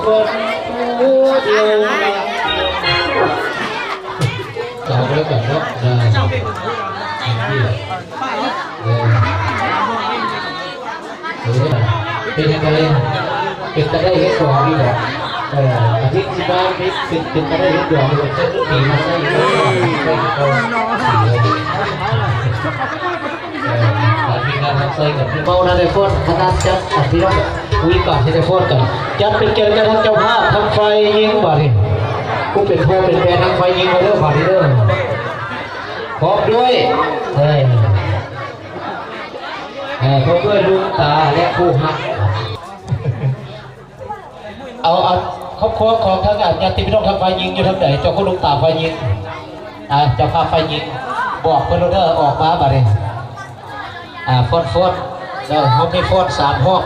คนผู้เดียวต่อไปก่อนเนาะเป็นยังไงเป็นจะได้เห็นดอกนี่หรออาทิตย์ที่บ้านเป็นจะได้เห็นดอกมันจะตีมาใส่ก็ใส่ก็มีการทำใส่กับพี่เมาในโฟนคณะจัดพี่น้องคุยก่อนที่ในโฟนกันจัดเป็นเจอกันทั้งเจ้าภาพทั้งไฟยิงบ่านี่ผู้เป็นพ่อเป็นแม่ทั้งไฟยิงมาเรื่องบ่านี่เรื่องพร้อมด้วยพร้อมด้วยลุงตาและผู้หักเอาครอบครัวของทั้งญาติพี่น้องทั้งไฟยิงอยู่ทั้งไหนเจ้าคุณลุงตาไฟยิงเจ้าภาพไฟยิงบอกเพื่อนเราเด้อออกมาบ่านี่ฟอนแล้วเขาไม่ฟอน3 ห้อง